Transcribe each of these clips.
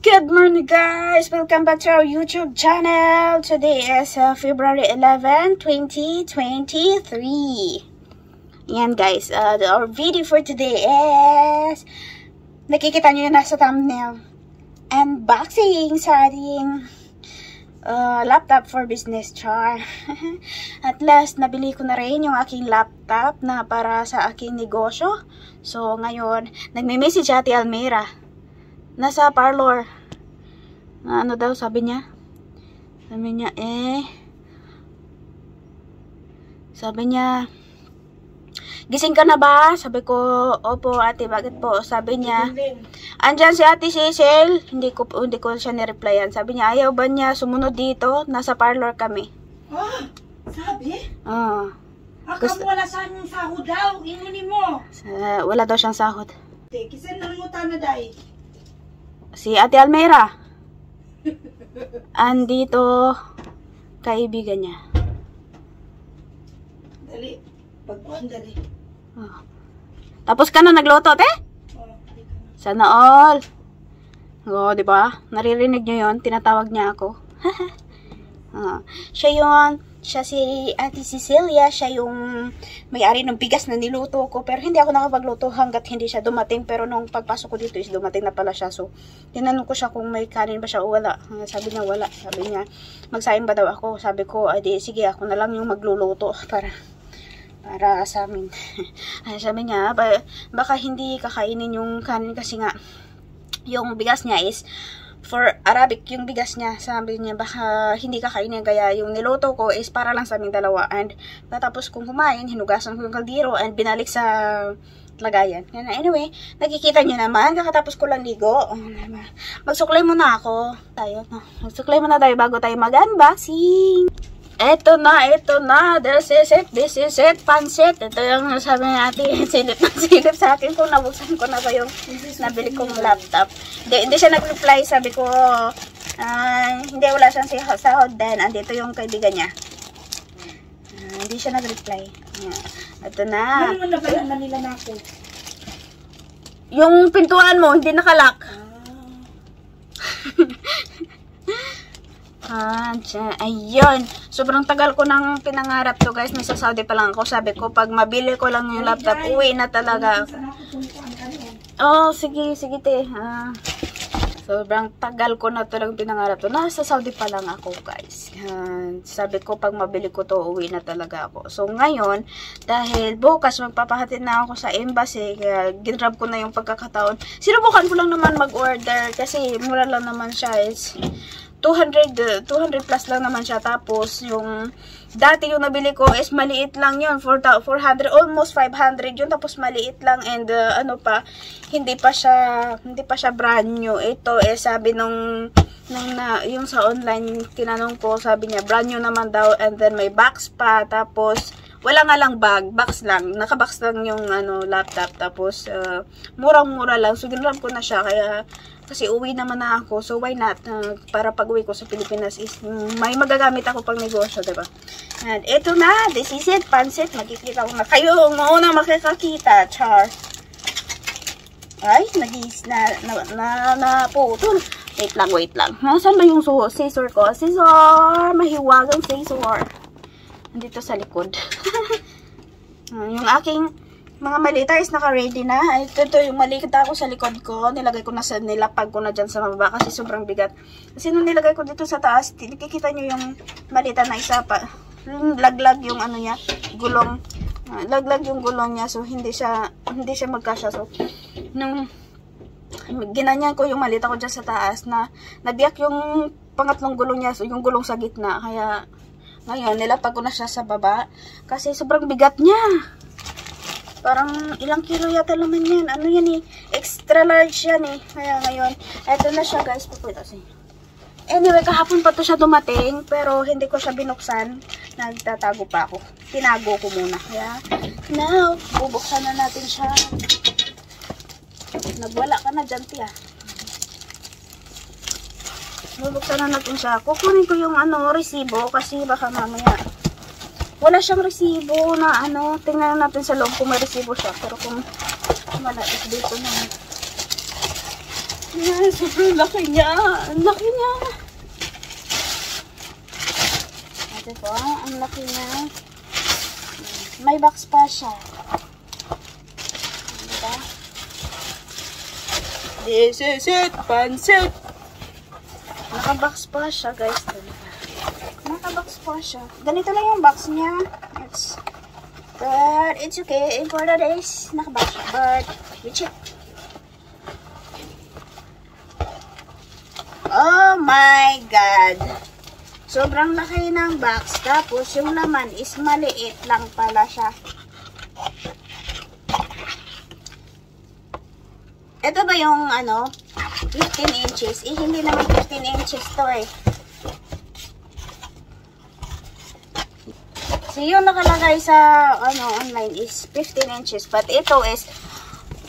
Good morning guys! Welcome back to our YouTube channel. Today is February 11, 2023. Yan guys, our video for today is, nakikita nyo yun nasa thumbnail, unboxing sa ating laptop for business char. At last, nabili ko na rin yung aking laptop na para sa aking negosyo. So ngayon, nagme-message Ate Almira. Nasa parlor. Ano daw sabi niya? Sabi niya, gising ka na ba? Sabi ko, opo ate, bakit po? Sabi niya, andyan si Ate Cecil. Hindi ko siya nireplyan. Sabi niya, ayaw ba niya sumunod dito? Nasa parlor kami. Ah, sabi? Oo. Akam wala saan sahod daw. Inunin mo. Wala daw siyang sahod. Kisan lang mo na dahi. Si Ate Almira. Andito kaibigan niya. Dali. Pagpuan dali. Oh. Tapos ka na nagluto, te? Oh, Sana all. Oh, di ba? Naririnig niyo 'yon, tinatawag niya ako. Siya si Ate Cecilia, siya yung may-ari ng bigas na niluto ko. Pero hindi ako nakapagluto hanggat hindi siya dumating. Pero nung pagpasok ko dito is dumating na pala siya. So, tinanong ko siya kung may kanin ba siya o wala. Sabi niya wala. Sabi niya, magsaing ba daw ako? Sabi ko, di, sige, ako na lang yung magluluto para sa amin. Sabi niya, baka hindi kakainin yung kanin kasi nga, yung bigas niya is for Arabic yung bigas niya. Sabi niya baka hindi kakainin, kaya yung niluto ko is para lang sa aming dalawa. And tapos kung kumain, hinugasan ko yung kaldero and binalik sa lagayan. Anyway, nakikita niyo naman, kakatapos ko lang ligo. Magsuklay muna ako. Magsuklay muna tayo bago tayo mag-unboxing. Ito na, this is it, pansit. Ito yung sabi natin, silip sa akin kung nabuksan ko na ba yung nabili kong laptop. Hindi siya nag-reply, sabi ko, hindi, wala siyang sahod. Then, andito yung kaibigan niya. Hindi siya nag-reply. Ito na. Ano naman na nila na ako? Yung pintuan mo, hindi nakalak. Ayun. Sobrang tagal ko nang pinangarap to guys. Nasa Saudi pa lang ako. Sabi ko, pag mabili ko lang yung laptop, uwi na talaga. Oh, sige te. Sobrang tagal ko na talagang pinangarap to. Nasa Saudi pa lang ako guys. Sabi ko, pag mabili ko to, uwi na talaga ako. So ngayon, dahil bukas magpapahatid na ako sa embassy, kaya ginrab ko na yung pagkakataon. Sinubukan ko lang naman mag-order kasi mura lang naman siya. Is 200 plus lang naman siya. Tapos yung dati yung nabili ko is maliit lang yun, 400, almost 500 yun, tapos maliit lang. And hindi pa siya brand new. Ito sabi nung yung sa online tinanong ko, sabi niya brand new naman daw, and then may box pa, tapos wala nga lang bag, box lang, nakabox lang yung laptop, tapos murang-mura lang. So ginrab ko na siya, kasi uwi naman na ako, so why not, para pag uwi ko sa Pilipinas is may magagamit ako pang negosyo, diba? And ito na, this is it, pansit. Makikita ko na kayo, mauna makikakita, char. Ay, naputol. Wait lang. Nasaan ba yung scissor ko? Scissor, mahiwagang scissor. Nandito sa likod. Yung aking mga malita is naka-ready na. Ito yung malita ko sa likod ko. Nilagay ko na nilapag ko na dyan sa baba kasi sobrang bigat. Kasi nung nilagay ko dito sa taas, nakikita nyo yung malita na isa pa. Laglag yung niya, gulong. Laglag yung gulong niya, so hindi siya magkasya. So nung ginanyan ko yung malita ko dyan sa taas, na nabiyak yung pangatlong gulong niya, so yung gulong sa gitna. Kaya ngayon nilapag ko na siya sa baba kasi sobrang bigat niya. Parang ilang kilo yata naman yan. Ano yan extra large yan Kaya ngayon, eto na siya guys. Papita sa inyo. Anyway, kahapon pa to siya dumating, pero hindi ko siya binuksan. Nagtatago pa ako. Tinago ko muna. Kaya, now, bubuksan na natin siya. Nagwala ka na dyan, tiya. Bubuksan na natin siya. Kukunin ko yung resibo, kasi baka mamaya wala siyang resibo na tingnan natin sa loob kung may resibo siya. Pero kung wala, is dito na. Yan, sobrang laki niya. Ang laki niya. Ito po, ang laki niya. May box pa siya. Diba? This is it, pansit. Naka-box pa siya, guys. Naka-box pa siya. Ganito lang yung box niya. But it's okay. Important is naka-box siya. But we check. Oh my God! Sobrang laki ng box. Tapos yung laman is maliit lang pala siya. Ito ba yung 15 inches? Eh, hindi naman 15 inches to eh. So, yung nakalagay sa online is 15 inches. But ito is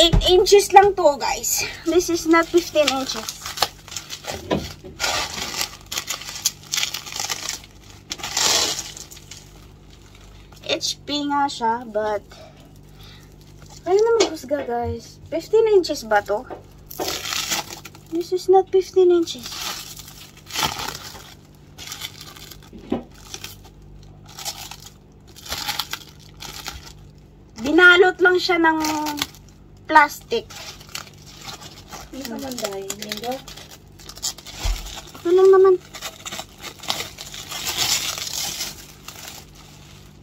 8 inches lang to, guys. This is not 15 inches. HP nga siya, but ayun naman husga, guys. 15 inches ba to? This is not 15 inches. Binalot lang siya ng plastic. Hindi naman dahil. Ito lang naman.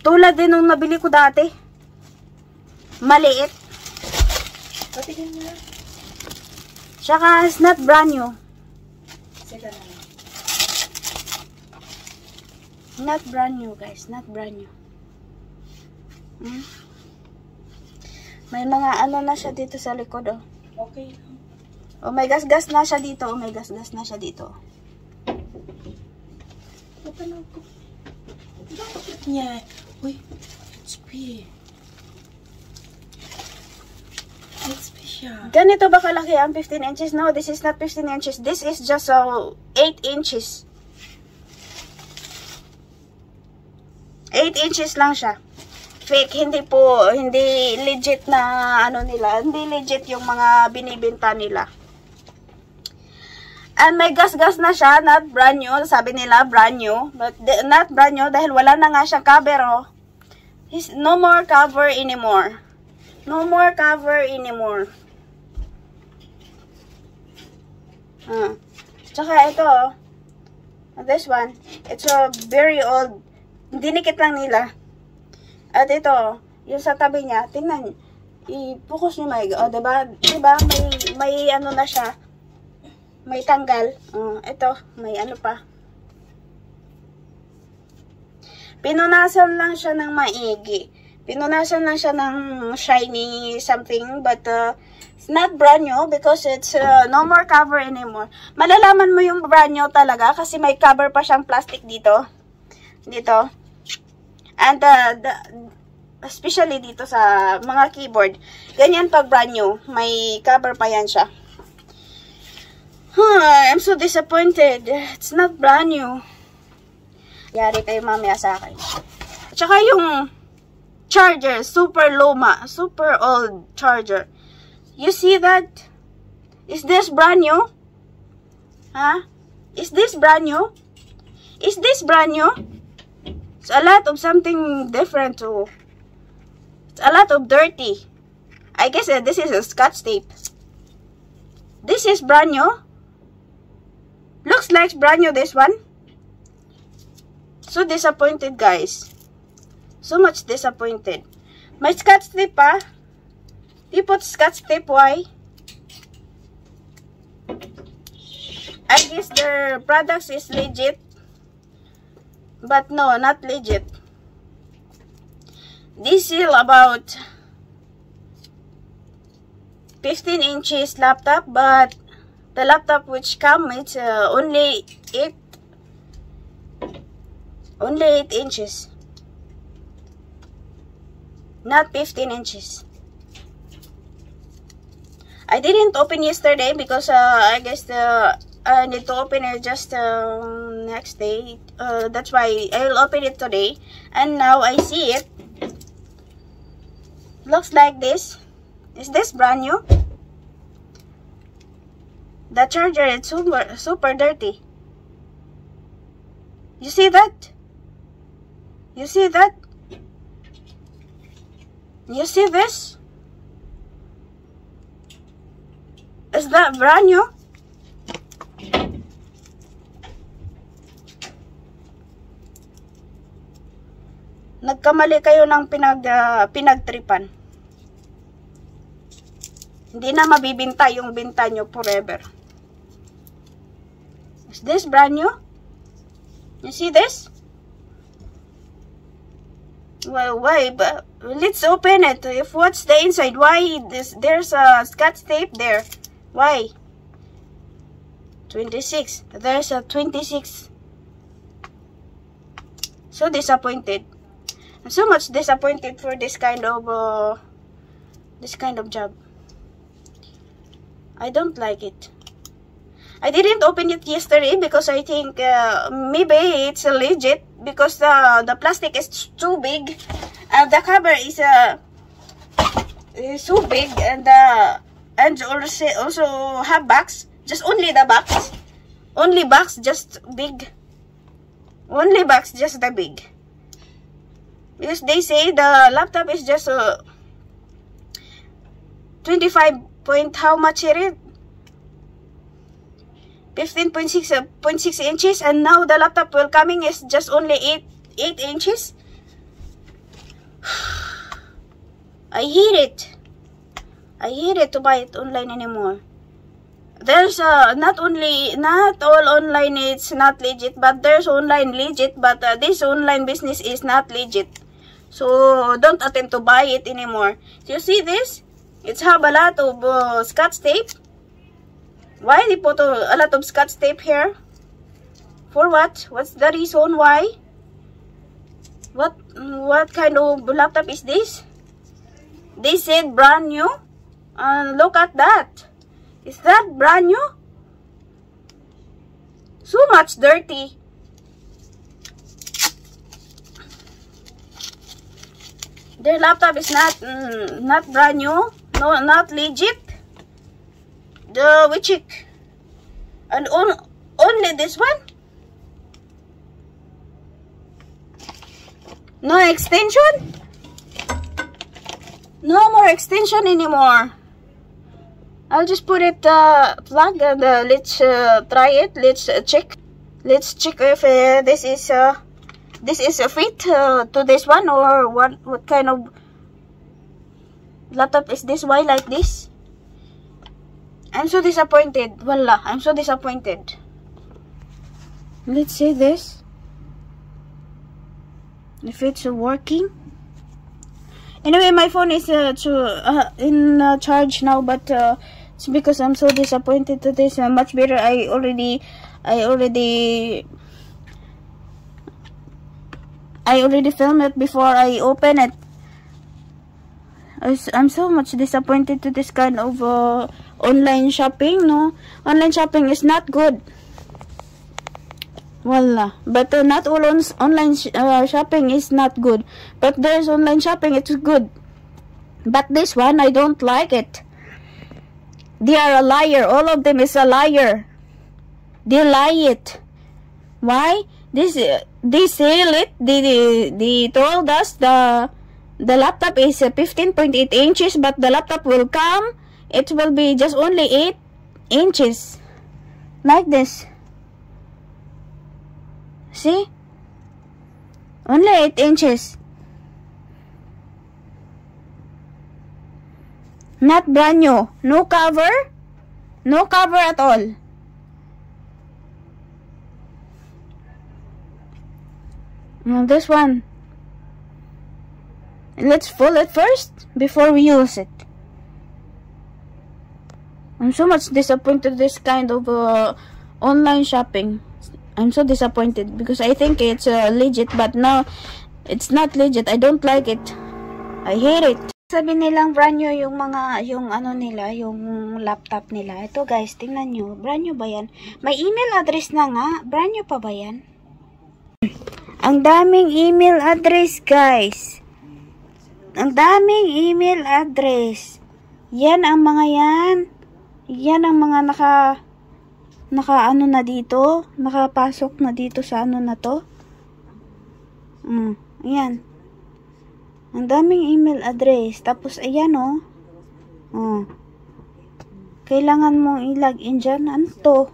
Tulad din nung nabili ko dati. Maliit. Patigin mo na. Tsaka, it's not brand new. Sika na. Not brand new, guys. Not brand new. May mga na siya dito sa likod, oh. Okay. Oh, may gas-gas na siya dito. Oh, may gas-gas na siya dito. Napanood ko. Bakit niya? Uy, HP. HP siya. Ganito ba kalaki ang 15 inches? No, this is not 15 inches. This is just 8 inches. 8 inches lang siya. Fake, hindi legit na nila. Hindi legit yung mga binibenta nila. And may gas-gas na siya, not brand new. Sabi nila, brand new. But not brand new dahil wala na nga siyang cover, oh. No more cover anymore. No more cover anymore. Tsaka ito, oh. This one, it's a very old. Dinikit lang nila. At ito, yung sa tabi niya, tingnan, i-focus nyo may, o, diba? Diba, may na siya, may tanggal. Ito, may pa. Pinunasan lang siya ng maigi. Pinunasan lang siya ng shiny something, but it's not brand new because it's no more cover anymore. Malalaman mo yung brand new talaga kasi may cover pa siyang plastic dito. Dito. And especially dito sa mga keyboard, ganyan pag brand new, may cover pa yan siya. I'm so disappointed. It's not brand new. Yari kayo mamaya sa akin. Tsaka yung charger, super luma, super old charger. You see that? Is this brand new? Huh? Is this brand new? Is this brand new? It's a lot of something different too. It's a lot of dirty. I guess this is a Scotch tape. This is brand new. Looks like brand new, this one. So disappointed, guys. So much disappointed. May Scotch tape pa. You put Scotch tape, why? I guess their products is legit. But no, not legit. This is about 15 inches laptop, but the laptop which come, it's only 8 inches. Not 15 inches. I didn't open yesterday because I guess I need to open it just next day. That's why I'll open it today. And now I see it. Looks like this. Is this brand new? The charger is super dirty. You see that? You see that? You see this? Is that brand new? Nagkamali kayo ng pinagtripan. Hindi na mabibinta yung binta nyo forever. Is this brand new? You see this? Well, why? But let's open it. If what's the inside? Why there's a scotch tape there? Why? 26. There's a 26. So disappointed. I'm so much disappointed for this kind of job. I don't like it. I didn't open it yesterday because I think maybe it's legit because the plastic is too big and the cover is so big and also have box. Just only the box. Only box just big. Only box just the big. Because they say the laptop is just 25 point how much it is? 15.6 inches, and now the laptop will coming is just only 8 inches. I hate it. I hate it to buy it online anymore. There's not all online it's not legit, but there's online legit, but this online business is not legit. So don't attempt to buy it anymore. You see this? It's have a lot of scotch tape. Why they put a lot of scotch tape here? For what? What's the reason why? What kind of laptop is this? They said brand new. Look at that. Is that brand new? So much dirty. Their laptop is not brand new. No, not legit. We check. And only this one? No extension? No more extension anymore. I'll just put it plug and let's try it. Let's check. Let's check if this is a fit to this one, or what kind of laptop is this? Why like this? I'm so disappointed. Wallah, I'm so disappointed. Let's see this. If it's working. Anyway, my phone is in charge now, but it's because I'm so disappointed to this. Much better. I already filmed it before I open it. I'm so much disappointed to this kind of online shopping. No, online shopping is not good. Wallah, but not all online shopping is not good. But there's online shopping, it's good. But this one, I don't like it. They are a liar. All of them is a liar. They lie it. Why? They sell it. They told us the laptop is 15.8 inches, but the laptop will come. It will be just only 8 inches, like this. See? Only 8 inches. Not brand new. No cover. No cover at all. Now this one. Let's fold it first before we use it. I'm so much disappointed this kind of online shopping. I'm so disappointed because I think it's legit, but now it's not legit. I don't like it. I hate it. Sabi nilang brand new yung ano nila, yung laptop nila. Ito guys, tingnan nyo. Brand new ba yan? May email address na nga. Brand new pa ba yan? Ang daming email address guys. Ang daming email address. Yan ang mga yan. Yan ang mga naka-ano na dito. Nakapasok na dito sa ano na to. Ayan. Ang daming email address. Tapos, ayan, oh. Kailangan mong i-login dyan. Ano to?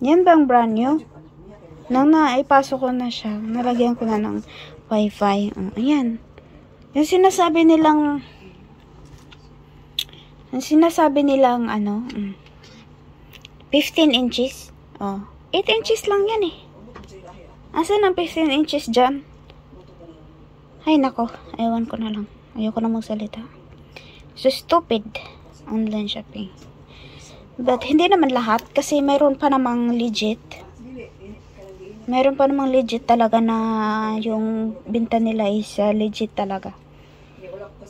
Yan bang brand new? Nang naipasok ko na siya, nalagyan ko na ng wifi. Ayan. Yung sinasabi nilang ano, 15 inches. 8 inches lang yan eh. Asan ang 15 inches dyan? Ay nako, ewan ko na lang. Ayoko na magsalita. So stupid. Online shopping. But hindi naman lahat kasi mayroon pa namang legit. Mayroon pa namang legit talaga na yung binta nila is legit talaga.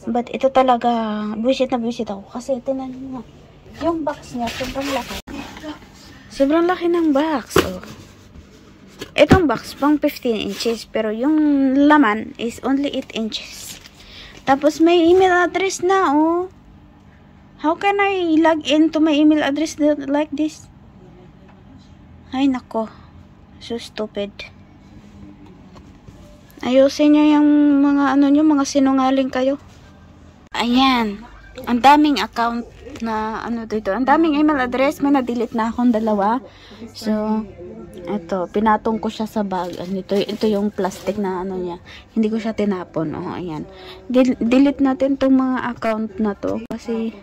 But ito talaga, visit na visit ako kasi tinan mo. Yung box niya sobrang laki. Sobrang laki ng box. Itong box pang 15 inches pero yung laman is only 8 inches. Tapos may email address na How can I log in to my email address like this? Ay nako. So stupid. Ayusin nyo yung mga mga sinungaling kayo. Ayan. Ang daming account na dito. Ang daming email address. May na-delete na akong 2. So, ito. Pinatong ko siya sa bag. Ito yung plastic na niya. Hindi ko siya tinapon. Ayan. Delete natin tong mga account na to. Kasi,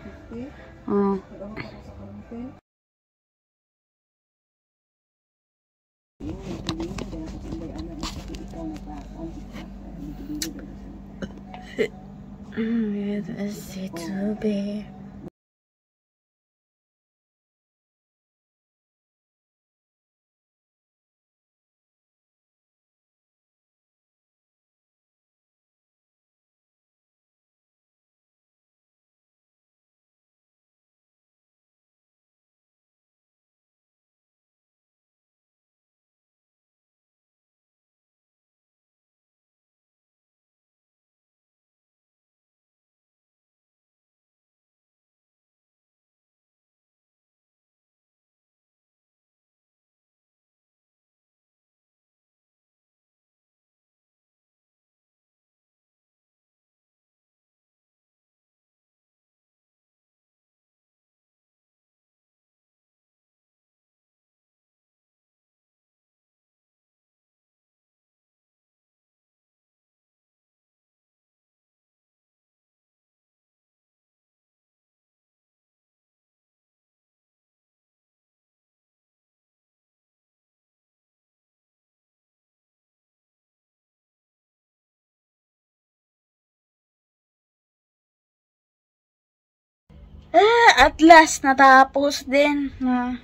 at last, natapos din.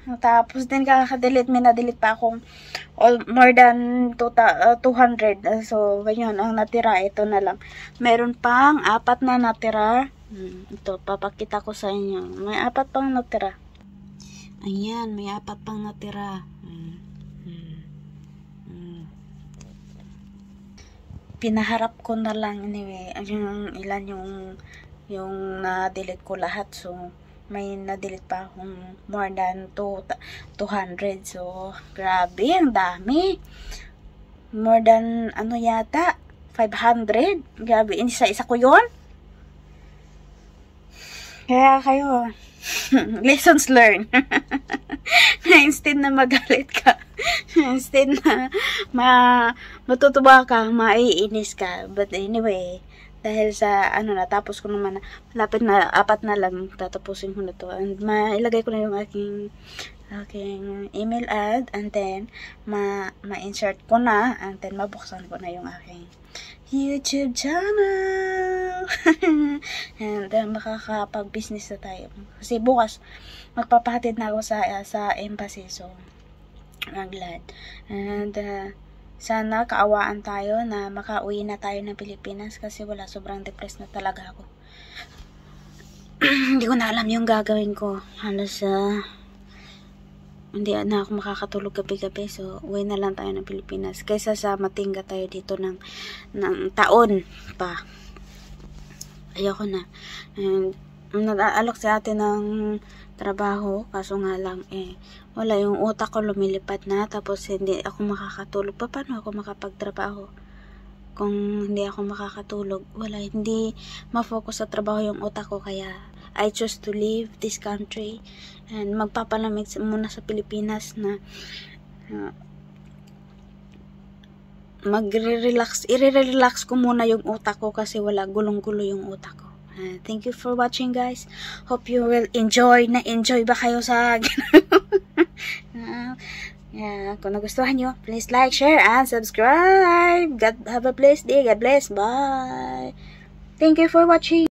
Natapos din. Kaka-delete. May na-delete pa akong more than 200. So, ganyan. Ang natira, ito na lang. Meron pang 4 na natira. Ito, papakita ko sa inyo. May 4 pang natira. Ayan, may 4 pang natira. Pinaharap ko na lang anyway. Yung ilan yung na-delete ko lahat. So, may na-delete pa akong more than 200. So, grabe, ang dami. More than, yata, 500. Grabe, isa-isa ko yun. Kaya kayo, lessons learned. Instead na magalit ka, instead na matutuwa ka, maiinis ka. But anyway, dahil sa natapos ko naman, malapit na 4 na lang, tatapusin ko na to. And mailagay ko na yung aking email ad, and then ma-insert ko na, and then mabuksan ko na yung aking YouTube channel. And then makakapag-business na tayo. Kasi bukas magpapahatid na ako sa embassy. So, I'm glad. And sana kaawaan tayo na makauwi na tayo ng Pilipinas kasi wala, sobrang depressed na talaga ako. Hindi ko na alam yung gagawin ko. Halos hindi na ako makakatulog gabi-gabi. So, uwi na lang tayo ng Pilipinas. Kaysa sa matingga tayo dito ng taon pa. ayoko na. And nag-aalok si ate ng trabaho, kaso nga lang wala, yung utak ko lumilipad na, tapos hindi ako makakatulog. Paano ako makapagtrabaho kung hindi ako makakatulog? Wala, hindi ma-focus sa trabaho yung utak ko, kaya I choose to leave this country and magpapalamig muna sa Pilipinas na i-relax ko muna yung utak ko kasi wala, gulong-gulo yung utak ko. Thank you for watching, guys. Hope you will enjoy. Na-enjoy ba kayo sa kung nagustuhan nyo, please like, share, and subscribe. God have a blessed day. God bless. Bye. Thank you for watching.